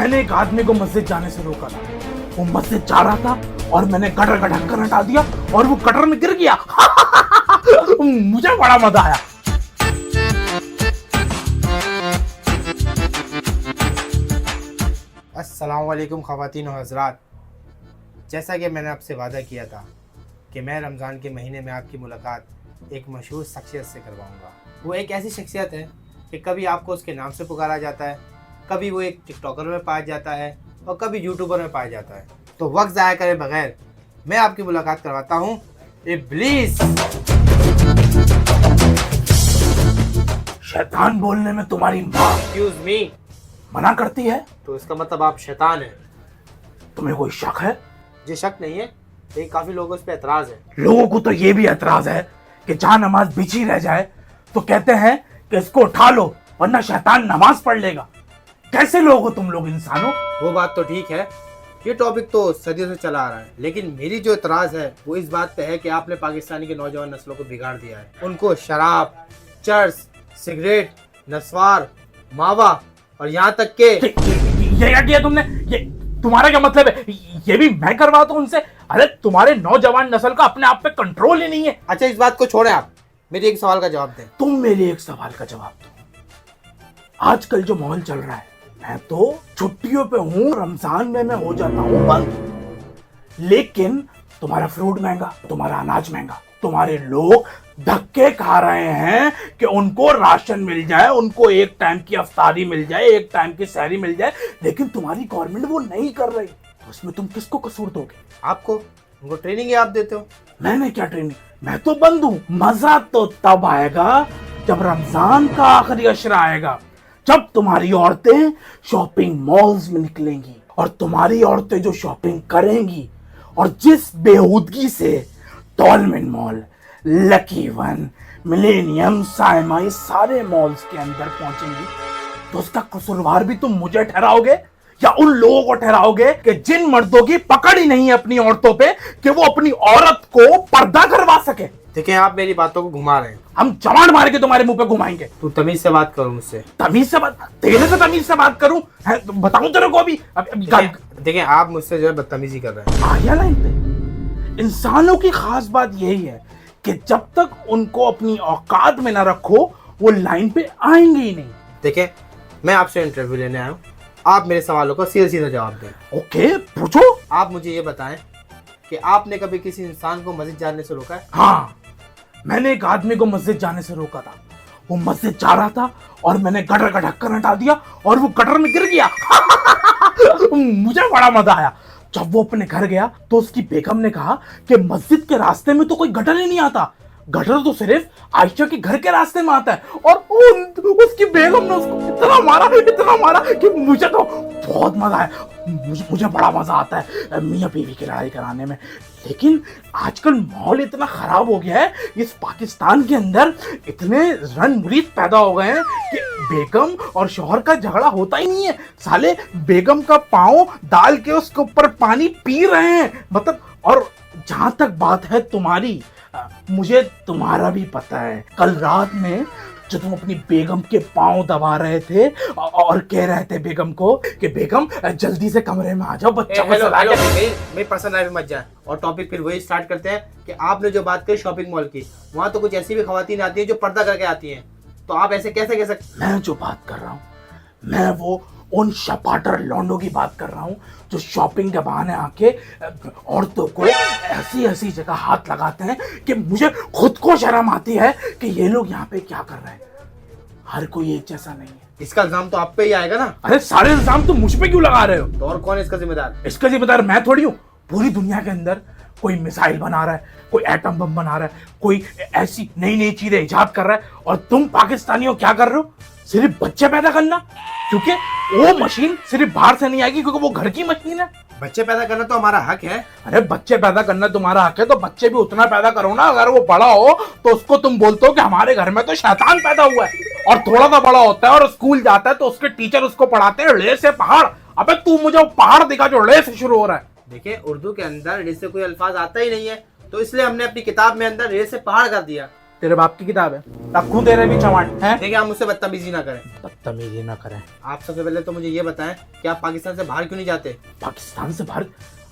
मैंने एक आदमी को मस्जिद जाने से रोका था। वो मस्जिद जा रहा था और मैंने गटर का ढक्कन हटा दिया और वो गटर में गिर गया। मुझे बड़ा मजा आया। अस्सलाम वालेकुम ख़वातीन और हज़रात, जैसा कि मैंने आपसे वादा किया था कि मैं रमज़ान के महीने में आपकी मुलाकात एक मशहूर शख्सियत से करवाऊंगा। वो एक ऐसी शख्सियत है कि कभी आपको उसके नाम से पुकारा जाता है, कभी वो एक टिकटॉकर में पाया जाता है और कभी यूट्यूबर में पाया जाता है। तो वक्त ज़ाया करे बगैर मैं आपकी मुलाकात करवाता हूँ इब्लीस। शैतान बोलने में तुम्हारी माँ एक्सक्यूज़ मी, मना करती है तो इसका मतलब आप शैतान हैं। तुम्हें कोई शक है? जी शक नहीं है, लेकिन काफ़ी लोगों इस पर एतराज़ है। लोगों को तो ये भी एतराज है कि जहाँ नमाज बिछी रह जाए तो कहते हैं कि इसको उठा लो वरना शैतान नमाज पढ़ लेगा। कैसे लोग हो तुम लोग इंसानों? वो बात तो ठीक है, ये टॉपिक तो सदियों से चला आ रहा है, लेकिन मेरी जो इतराज़ है वो इस बात पे है कि आपने पाकिस्तानी के नौजवान नस्लों को बिगाड़ दिया है। उनको शराब, चर्स, सिगरेट, नस्वार, मावा और यहाँ तक के ये क्या किया तुमने? ये तुम्हारा क्या मतलब है? ये भी मैं करवाता हूँ उनसे? अरे तुम्हारे नौजवान नस्ल का अपने आप पे कंट्रोल ही नहीं है। अच्छा इस बात को छोड़ें, आप मेरे एक सवाल का जवाब दें। तुम मेरे एक सवाल का जवाब दो। आजकल जो माहौल चल रहा है, मैं तो छुट्टियों पे हूँ, रमजान में मैं हो जाता हूँ बंद, लेकिन तुम्हारा फ्रूट महंगा, तुम्हारा अनाज महंगा, तुम्हारे लोग धक्के खा रहे हैं कि उनको राशन मिल जाए, उनको एक टाइम की अफ्तारी मिल जाए, एक टाइम की सहरी मिल जाए, लेकिन तुम्हारी गवर्नमेंट वो नहीं कर रही। तो उसमें तुम किसको कसूर दोगे? आपको, उनको ट्रेनिंग आप देते हो। मैंने क्या ट्रेनिंग? मैं तो बंद हूं। मजा तो तब आएगा जब रमजान का आखिरी अशरा आएगा, जब तुम्हारी औरतें शॉपिंग मॉल्स में निकलेंगी और तुम्हारी औरतें जो शॉपिंग करेंगी और जिस बेहूदगी से Dolmen mall, Lucky One, Millennium, Saima, ये सारे मॉल्स के अंदर पहुंचेंगी, तो उसका कसूरवार भी तुम मुझे ठहराओगे या उन लोगों को ठहराओगे कि जिन मर्दों की पकड़ ही नहीं है अपनी औरतों पे कि वो अपनी औरत को पर्दा करवा सके? देखिए आप मेरी बातों को घुमा रहे हैं। हम जवान मार के तुम्हारे मुंह पे घुमाएंगे। तू तमीज से बात करो मुझसे। तमीज से बात? तेरे से तमीज से बात करूं? तो बताऊं तेरे को अभी? देखिए आप मुझसे जो है बदतमीजी कर रहे हैं। आया लाइन पे। इंसानों की खास बात यही है कि जब तक उनको अपनी औकात में ना रखो वो लाइन पे आएंगे ही नहीं। देखिए मैं आपसे इंटरव्यू लेने आया हूँ, आप मेरे सवालों का सीधा सीधा जवाब दें। ओके पूछो। आप मुझे ये बताएं कि आपने कभी किसी इंसान को मस्जिद जाने से रोका है? हाँ, मैंने एक आदमी को मस्जिद जाने से रोका था। वो मस्जिद जा रहा था और मैंने गटर का ढक्कन हटा दिया और वो गटर में गिर गया। मुझे बड़ा मजा आया। जब वो अपने घर गया तो उसकी बेगम ने कहा कि मस्जिद के रास्ते में तो कोई गटर ही नहीं आता, गटर तो सिर्फ आयशा के घर के रास्ते में आता है। और उसकी बेगम ने उसको इतना मारा कि मुझे तो बहुत मजा आया। मुझे बड़ा मजा आता है मियां बीवी की लड़ाई कराने में। लेकिन आजकल माहौल इतना खराब हो गया है, इस पाकिस्तान के अंदर इतने रन मुरीद पैदा हो गए हैं कि बेगम और शौहर का झगड़ा होता ही नहीं है। साले बेगम का पाँव डाल के उसके ऊपर पानी पी रहे हैं, मतलब। और जहां तक बात है तुम्हारी, मुझे तुम्हारा भी पता है। कल रात में जो तुम अपनी बेगम के पांव दबा रहे थे और कह रहे थे बेगम को कि बेगम जल्दी से कमरे में आ जाओ, बच्चा मेरी पर्सनल लाइफ में मत जाए। और टॉपिक फिर वही स्टार्ट करते हैं कि आपने जो बात करी शॉपिंग मॉल की, वहाँ तो कुछ ऐसी भी खवातीन आती हैं जो पर्दा करके आती हैं, तो आप ऐसे कैसे कह सकते? मैं जो बात कर रहा हूँ, मैं वो उन शपाटर लौंडों की बात कर रहा हूँ जो शॉपिंग के बहाने आके औरतों को ऐसी ऐसी जगह हाथ लगाते हैं कि मुझे खुद को शर्म आती है कि ये लोग यहाँ पे क्या कर रहे हैं। हर कोई एक जैसा नहीं है। इसका इल्जाम तो आप पे ही आएगा ना। अरे सारे इल्जाम तुम मुझ पे क्यों लगा रहे हो? तो और कौन है इसका जिम्मेदार? इसका जिम्मेदार मैं थोड़ी हूँ। पूरी दुनिया के अंदर कोई मिसाइल बना रहा है, कोई एटम बम बना रहा है, कोई ऐसी नई नई चीजें इजाद कर रहा है, और तुम पाकिस्तानियों क्या कर रहे हो? सिर्फ बच्चे पैदा करना, क्योंकि वो मशीन सिर्फ बाहर से नहीं आएगी, क्योंकि वो घर की मशीन है। बच्चे पैदा करना तो हमारा हक है। अरे बच्चे पैदा करना तुम्हारा हक है तो बच्चे भी उतना पैदा करो ना। अगर वो बड़ा हो तो उसको तुम बोलते हो कि हमारे घर में तो शैतान पैदा हुआ है, और थोड़ा सा बड़ा होता है और स्कूल जाता है तो उसके टीचर उसको पढ़ाते हैं रे से पहाड़। अबे तू मुझे पहाड़ दिखा जो रे से शुरू हो रहा है। देखिए उर्दू के अंदर रे से कोई अल्फाज आता ही नहीं है, तो इसलिए हमने अपनी किताब में अंदर रे से पहाड़ कर दिया। तेरे बाप की किताब है, रखूं तेरे भी चमाट है। देखिए आप मुझसे बदतमीजी ना करें। बदतमीजी ना करें। आप सबसे पहले तो मुझे ये बताएं कि आप पाकिस्तान से बाहर क्यों नहीं जाते? पाकिस्तान से बाहर?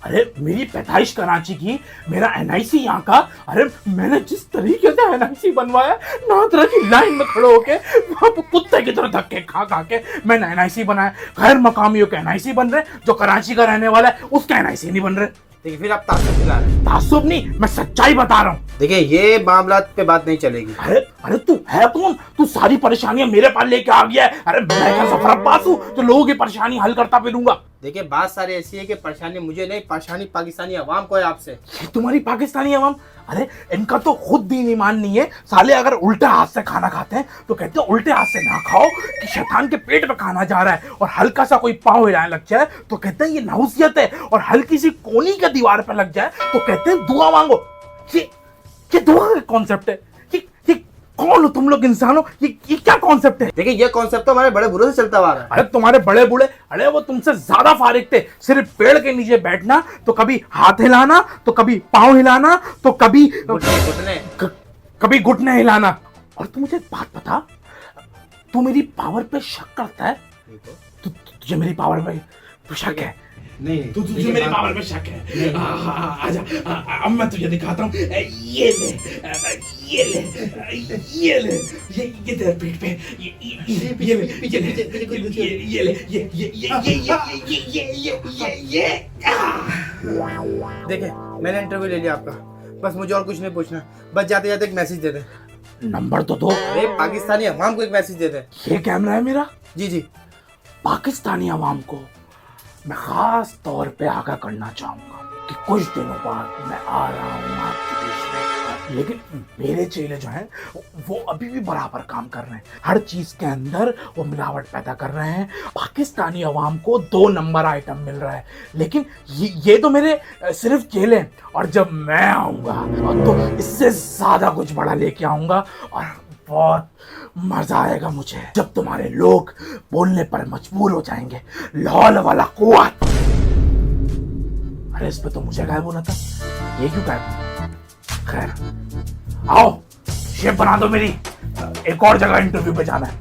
अरे मेरी पैदाइश कराची की, मेरा एनआईसी यहाँ का। अरे मैंने जिस तरीके से एनआईसी बनवाया, नादरा की लाइन में खड़े होके वहां पर कुत्ते की तरह धक्के खा खा के मैंने एनआईसी बनाया। गैर मकामियों के एनआईसी बन रहे, जो कराची का रहने वाला है उसका एनआईसी नहीं बन रहे। देखिए फिर आप तासुब दिला रहे हैं। तासुब नहीं, मैं सच्चाई बता रहा हूँ। देखिए ये मामला पे बात नहीं चलेगी। अरे अरे तू है कौन? तू सारी परेशानियां मेरे पास लेके आ गया है। अरे मैं क्या सफर अब्बास हूँ जो लोगों की परेशानी हल करता फिरूंगा? देखिए बात सारी ऐसी है कि परेशानी मुझे नहीं, परेशानी पाकिस्तानी अवाम को है आपसे। ये तुम्हारी पाकिस्तानी अवाम? अरे इनका तो खुद दीन ईमान नहीं है साले। अगर उल्टे हाथ से खाना खाते हैं तो कहते हैं उल्टे हाथ से ना खाओ कि शैतान के पेट में खाना जा रहा है। और हल्का सा कोई पाँव हिलाने लग जाए तो कहते हैं ये नहुसियत है। और हल्की सी कोनी का दीवार पे लग जाए तो कहते हैं दुआ मांगो। ये दुआ का कॉन्सेप्ट है? ये कौन हो तुम लोग इंसानों? ये क्या कॉन्सेप्ट है? देखिए ये कॉन्सेप्ट तो हमारे बड़े बुरे से चलता आ रहा है। अरे तुम्हारे बड़े बूढ़े, अरे वो तुमसे ज्यादा फारिग थे। सिर्फ पेड़ के नीचे बैठना, तो कभी हाथ हिलाना, तो कभी पाँव हिलाना, तो कभी कभी घुटने हिलाना। और तू मुझे एक बात बता, तू मेरी पावर पे शक करता है? तुझे मेरी पावर पे शक है? नहीं तुझे मेरी पावर पे शक है? आजा, अब मैं तुझे दिखाता हूँ। ये ले, ये ले, ये ले, ये तेरे पेट पे, ये ले, ये ले, ये। देखिए मैंने इंटरव्यू ले लिया आपका, बस मुझे और कुछ नहीं पूछना। बस जाते जाते एक मैसेज दे दें। नंबर तो दो। अरे पाकिस्तानी अवाम को एक मैसेज दे दें। ये कैमरा है मेरा। जी जी। पाकिस्तानी अवाम को मैं खास तौर पे आगाह करना चाहूंगा कि कुछ दिनों बाद मैं आ रहा हूँ आपके बीच में। लेकिन मेरे चेले जो हैं वो अभी भी बराबर काम कर रहे हैं। हर चीज के अंदर वो मिलावट पैदा कर रहे हैं। पाकिस्तानी अवाम को 2 नंबर आइटम मिल रहा है। लेकिन ये तो मेरे सिर्फ चेले हैं। और जब मैं आऊंगा तो इससे ज्यादा कुछ बड़ा लेके आऊंगा। और बहुत मजा आएगा मुझे जब तुम्हारे लोग बोलने पर मजबूर हो जाएंगे। लौल वाला कुव्वत। अरे इस पे तो मुझे गायब होना था, ये क्यों गायब? खैर आओ, शेप बना दो मेरी। एक और जगह इंटरव्यू पे जाना है।